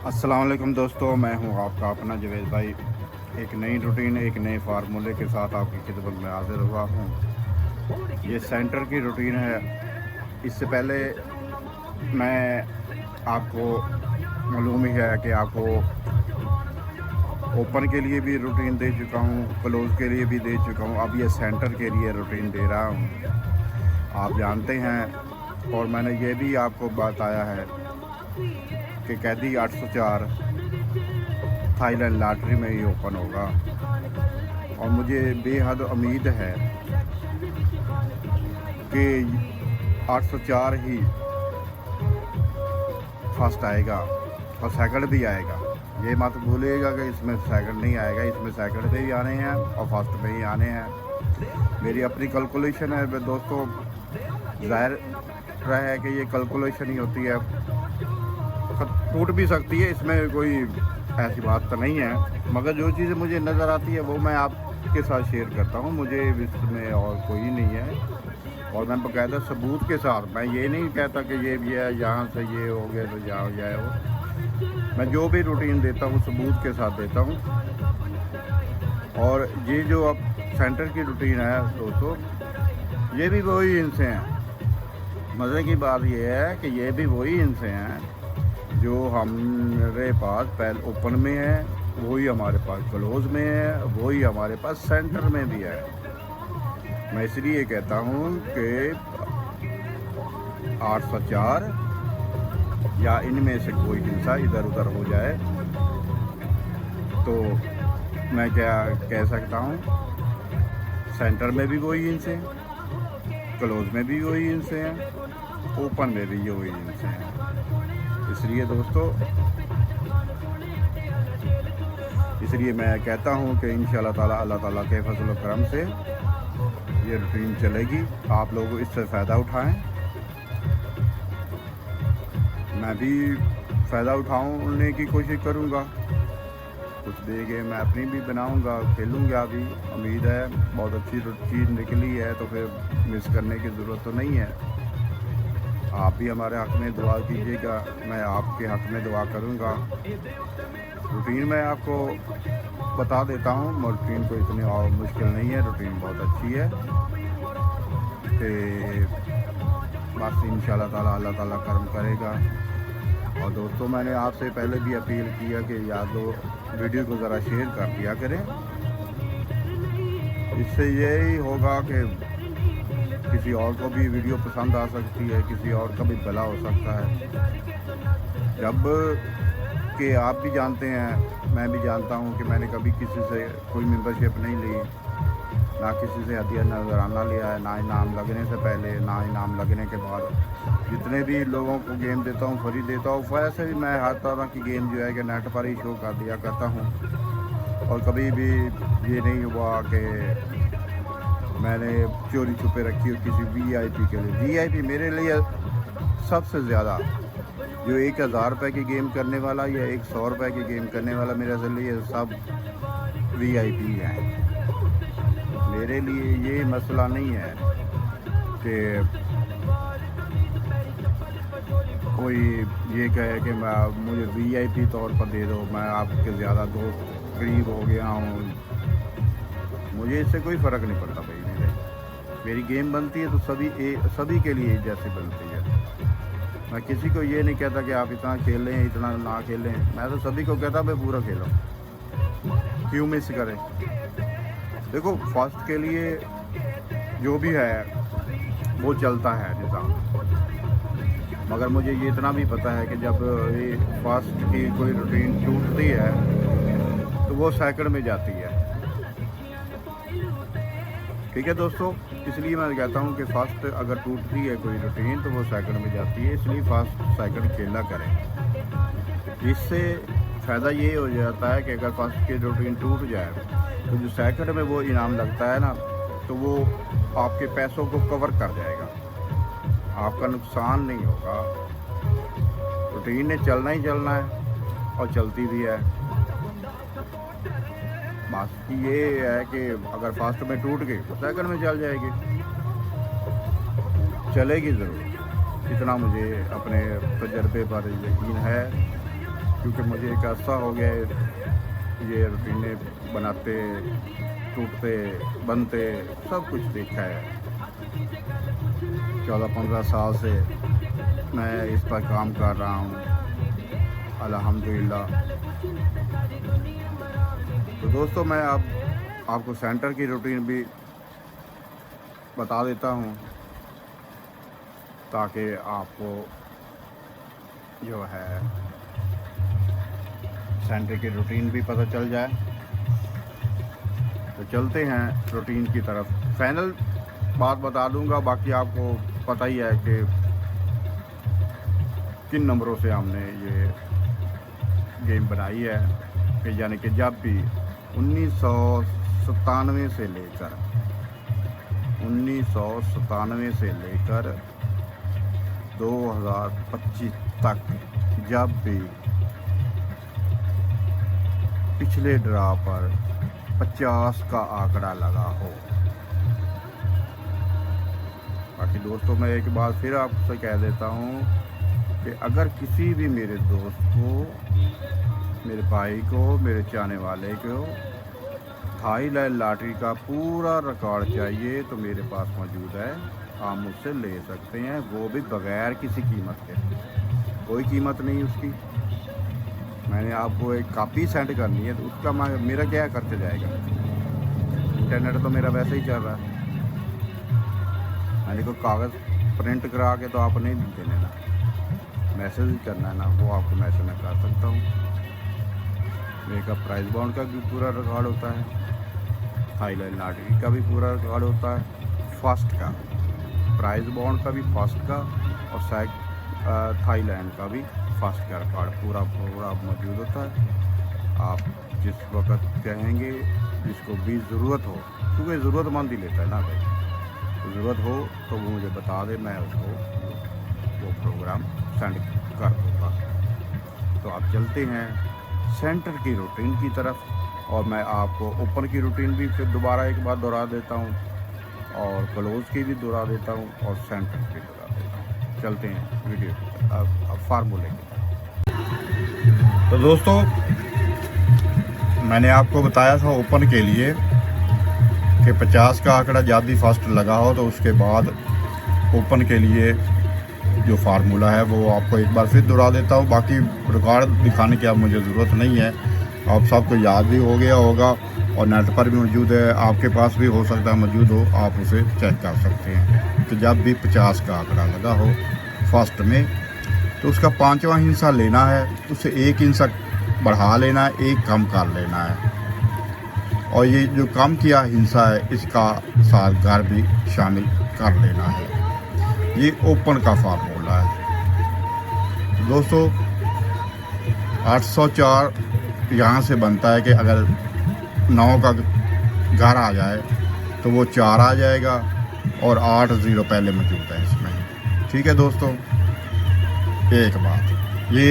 अस्सलाम वालेकुम दोस्तों, मैं हूं आपका अपना जवेद भाई। एक नई रूटीन, एक नए फार्मूले के साथ आपकी खिदमत में हाजिर हुआ हूं। ये सेंटर की रूटीन है। इससे पहले मैं आपको मालूम ही है कि आपको ओपन के लिए भी रूटीन दे चुका हूं, क्लोज़ के लिए भी दे चुका हूं। अब ये सेंटर के लिए रूटीन दे रहा हूं। आप जानते हैं और मैंने ये भी आपको बताया है कि कैदी 804 थाईलैंड लॉटरी में ही ओपन होगा और मुझे बेहद उम्मीद है कि 804 ही फर्स्ट आएगा और सेकंड भी आएगा। ये मत भूलिएगा कि इसमें सेकंड नहीं आएगा, इसमें सेकंड पे भी आने हैं और फर्स्ट पे ही आने हैं। मेरी अपनी कैलकुलेशन है दोस्तों, ज़ाहिर है कि ये कैलकुलेशन ही होती है, टूट भी सकती है, इसमें कोई ऐसी बात तो नहीं है, मगर जो चीज़ें मुझे नज़र आती है वो मैं आपके साथ शेयर करता हूँ। मुझे इसमें और कोई नहीं है और मैं बाकायदा सबूत के साथ, मैं ये नहीं कहता कि ये भी है, यहाँ से ये हो गया तो यहाँ हो जाए वो। मैं जो भी रूटीन देता हूँ सबूत के साथ देता हूँ। और ये जो अब सेंटर की रूटीन है दोस्तों, ये भी वही इनसे हैं। मज़े की बात ये है कि ये भी वही इनसे हैं जो हमारे पास पहले ओपन में है, वही हमारे पास क्लोज में है, वही हमारे पास सेंटर में भी है। मैं इसलिए कहता हूँ कि 804 या इनमें से कोई हिस्सा इधर उधर हो जाए तो मैं क्या कह सकता हूँ, सेंटर में भी वही इनसे हैं, क्लोज में भी वही इनसे हैं, ओपन में भी वही इनसे हैं। इसलिए दोस्तों, इसलिए मैं कहता हूँ कि इंशाअल्लाह ताला अल्लाह ताला के फजल व करम से ये रूटीन चलेगी। आप लोग इससे फ़ायदा उठाएं, मैं भी फ़ायदा उठाने की कोशिश करूँगा। कुछ दे के मैं अपनी भी बनाऊँगा, खेलूँगा भी। उम्मीद है बहुत अच्छी चीज़ निकली है तो फिर मिस करने की ज़रूरत तो नहीं है। आप भी हमारे हक़ में दुआ कीजिएगा, मैं आपके हक़ में दुआ करूँगा। रूटीन मैं आपको बता देता हूँ, रूटीन को इतनी और मुश्किल नहीं है, रूटीन बहुत अच्छी है कि बस इंशाअल्लाह ताला अल्लाह ताला करम करेगा। और दोस्तों, मैंने आपसे पहले भी अपील किया कि याद हो वीडियो को ज़रा शेयर कर दिया करें। इससे यही होगा कि किसी और को भी वीडियो पसंद आ सकती है, किसी और का भी भला हो सकता है। जब कि आप भी जानते हैं, मैं भी जानता हूं कि मैंने कभी किसी से कोई मेंबरशिप नहीं ली, ना किसी से हदिया नजराना लिया है, ना इनाम लगने से पहले, ना इनाम लगने के बाद। जितने भी लोगों को गेम देता हूं फ्री देता हूं। वैसे भी मैं हर तरह की गेम जो है कि नेट पर ही शो कर दिया करता हूँ और कभी भी ये नहीं हुआ कि मैंने चोरी छुपे रखी हो किसी वीआईपी के लिए। वीआईपी मेरे लिए सबसे ज़्यादा, जो 1000 रुपये की गेम करने वाला या 100 रुपये की गेम करने वाला, मेरे लिए सब वीआईपी हैं। मेरे लिए ये मसला नहीं है कि कोई ये कहे कि मुझे वीआईपी तौर पर दे दो, मैं आपके ज़्यादा दोस्त करीब हो गया हूँ। मुझे इससे कोई फ़र्क नहीं पड़ता भाई। मेरी गेम बनती है तो सभी के लिए जैसे बनती है। मैं किसी को ये नहीं कहता कि आप इतना खेलें, इतना ना खेलें। मैं तो सभी को कहता भाई पूरा खेलो, क्यों मिस करें। देखो, फर्स्ट के लिए जो भी है वो चलता है निज़ाम, मगर मुझे ये इतना भी पता है कि जब ये फर्स्ट की कोई रूटीन टूटती है तो वो सेकंड में जाती है। ठीक है दोस्तों, इसलिए मैं कहता हूँ कि फर्स्ट अगर टूटती है कोई रूटीन तो वो सेकंड में जाती है। इसलिए फर्स्ट सेकंड खेला करें। इससे फ़ायदा ये हो जाता है कि अगर फर्स्ट की रूटीन टूट जाए तो जो सेकंड में वो इनाम लगता है ना, तो वो आपके पैसों को कवर कर जाएगा, आपका नुकसान नहीं होगा। रूटीन ने चलना ही चलना है और चलती भी है। बस ये है कि अगर फर्स्ट में टूट गई तो सेकंड में चल जाएगी, चलेगी ज़रूर। इतना मुझे अपने तजर्बे पर यकीन है। क्योंकि मुझे एक अर्सा हो गया ये रूटीनें बनाते, टूटते, बनते, सब कुछ देखा है। 14-15 साल से मैं इस पर काम कर रहा हूँ, अल्हम्दुलिल्लाह। तो दोस्तों, मैं आपको सेंटर की रूटीन भी बता देता हूँ ताकि आपको जो है सेंटर की रूटीन भी पता चल जाए। तो चलते हैं रूटीन की तरफ। फाइनल बात बता दूंगा, बाकी आपको पता ही है कि किन नंबरों से हमने ये गेम बनाई है। कि यानी कि जब भी 1997 से लेकर 2025 तक जब भी पिछले ड्रा पर 50 का आंकड़ा लगा हो। बाकी दोस्तों, मैं एक बार फिर आपसे कह देता हूँ कि अगर किसी भी मेरे दोस्त को, मेरे भाई को, मेरे चाहने वाले को थाईलैंड लॉटरी का पूरा रिकॉर्ड चाहिए तो मेरे पास मौजूद है, आप मुझसे ले सकते हैं, वो भी बगैर किसी कीमत के। कोई कीमत नहीं उसकी। मैंने आपको एक कॉपी सेंड करनी है तो उसका मेरा क्या खर्च जाएगा? इंटरनेट तो मेरा वैसे ही चल रहा है। मैंने कोई कागज़ प्रिंट करा के तो आप नहीं देने ना, मैसेज ही करना है ना, वो आपको मैसेज मैं कर सकता हूँ। मेरा प्राइस बॉन्ड का भी पूरा रिकॉर्ड होता है, थाईलैंड लॉटरी का भी पूरा रिकॉर्ड होता है, फर्स्ट का प्राइस बॉन्ड का भी, फर्स्ट का, और थाईलैंड का भी फर्स्ट का रिकॉर्ड पूरा मौजूद होता है। आप जिस वक्त कहेंगे, जिसको भी ज़रूरत हो, क्योंकि ज़रूरतमंद ही लेता है ना भाई, तो ज़रूरत हो तो वो मुझे बता दे, मैं उसको वो प्रोग्राम सेंड कर दूँगा। तो आप चलते हैं सेंटर की रूटीन की तरफ, और मैं आपको ओपन की रूटीन भी फिर दोबारा एक बार दोहरा देता हूँ, और क्लोज़ की भी दोहरा देता हूँ, और सेंटर की दोहरा देता हूँ। चलते हैं वीडियो की फार्मूले की। तो दोस्तों, मैंने आपको बताया था ओपन के लिए कि 50 का आंकड़ा जब भी फर्स्ट लगा हो तो उसके बाद ओपन के लिए जो फार्मूला है वो आपको एक बार फिर दोहरा देता हूँ। बाकी रिकॉर्ड दिखाने की अब मुझे ज़रूरत नहीं है, आप सबको याद भी हो गया होगा और नेट पर भी मौजूद है, आपके पास भी हो सकता है मौजूद हो, आप उसे चेक कर सकते हैं। तो जब भी 50 का आंकड़ा लगा हो फर्स्ट में तो उसका 5वां हिस्सा लेना है, उससे 1 हिस्सा बढ़ा लेना है, 1 कम कर लेना है, और ये जो कम किया हिस्सा है इसका साथ घर भी शामिल कर लेना है। ये ओपन का फार्मूला है दोस्तों। 804 यहाँ से बनता है कि अगर 9 का घर आ जाए तो वो 4 आ जाएगा, और 8 0 पहले मौजूद है इसमें। ठीक है दोस्तों, एक बात, ये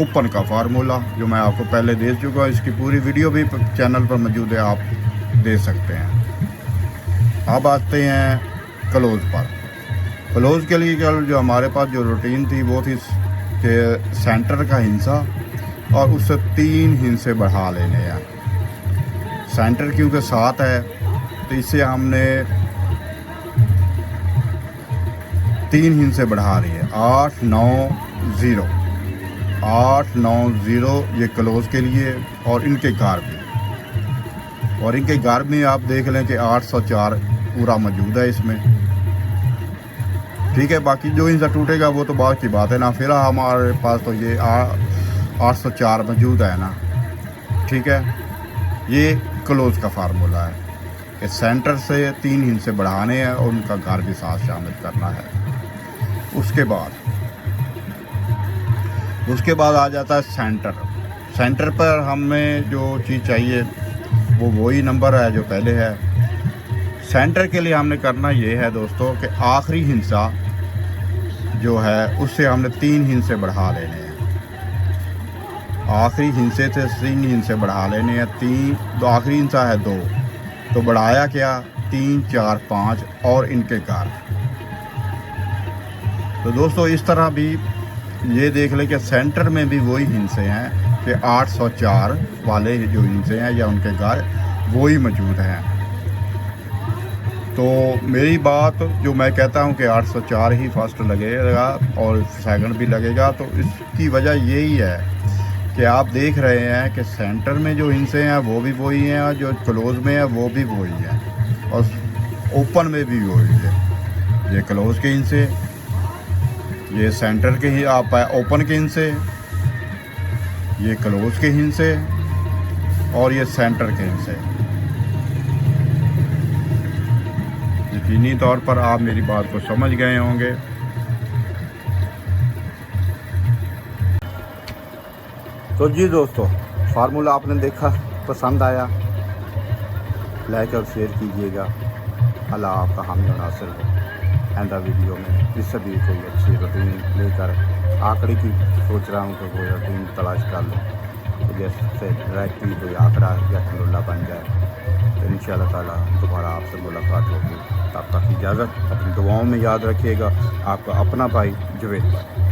ओपन का फार्मूला जो मैं आपको पहले दे चुका हूँ, इसकी पूरी वीडियो भी चैनल पर मौजूद है, आप दे सकते हैं। अब आते हैं क्लोज़ पर। क्लोज़ के लिए जो हमारे पास जो रूटीन थी वो थी कि सेंटर का हिस्सा और उससे 3 हिस्से बढ़ा लेने हैं। सेंटर क्योंकि 7 है तो इससे हमने 3 हिस्से बढ़ा रही है, 8 9 0, 8 9 0 ये क्लोज़ के लिए, और इनके घर भी, और इनके घर में आप देख लें कि 804 पूरा मौजूद है इसमें। ठीक है, बाकी जो हिस्सा टूटेगा वो तो बाद की बात है ना, फिर हमारे पास तो ये 804 मौजूद है ना। ठीक है, ये क्लोज़ का फार्मूला है कि सेंटर से 3 हिस्से बढ़ाने हैं और उनका घर भी साथ शामिल करना है। उसके बाद आ जाता है सेंटर। सेंटर पर हमें जो चीज़ चाहिए वो वही नंबर है जो पहले है। सेंटर के लिए हमने करना ये है दोस्तों कि आखिरी हिस्सा जो है उससे हमने 3 हिस्से बढ़ा लेने हैं। आखिरी हिस्से से 3 हिस्से बढ़ा लेने हैं। 3 तो आखिरी हिस्सा है 2, तो बढ़ाया क्या 3 4 5 और इनके घर। तो दोस्तों इस तरह भी ये देख लें कि सेंटर में भी वही हिंसे हैं कि 804 वाले जो हिंसे हैं या उनके घर वही मौजूद हैं। तो मेरी बात जो मैं कहता हूँ कि 804 ही फर्स्ट लगेगा और सेकंड भी लगेगा, तो इसकी वजह यही है कि आप देख रहे हैं कि सेंटर में जो हिंसे हैं वो भी वही हैं और जो क्लोज में है वो भी वही है और ओपन में भी वही है। ये क्लोज के हिंसे, ये सेंटर के ही आप ओपन के हिंसे, ये क्लोज के हिंसे और ये सेंटर के हिंसे। यकीनी तौर पर आप मेरी बात को समझ गए होंगे। तो जी दोस्तों, फार्मूला आपने देखा, पसंद आया, लाइक और शेयर कीजिएगा। अल्लाह आपका हामी और नासिर हो। आइंदा वीडियो में इससे भी कोई अच्छी रूटीन लेकर आंकड़े की सोच रहा हूँ कि कोई रूटीन तलाश कर लूँ तो जैसे डायरेक्टली कोई आंकड़ा या ठंडोला बन जाए तो इंशाअल्लाह ताला दोबारा आपसे मुलाकात होगी। तब तक इजाज़त, अपनी दुआओं में याद रखिएगा। आपका अपना भाई जुवेद।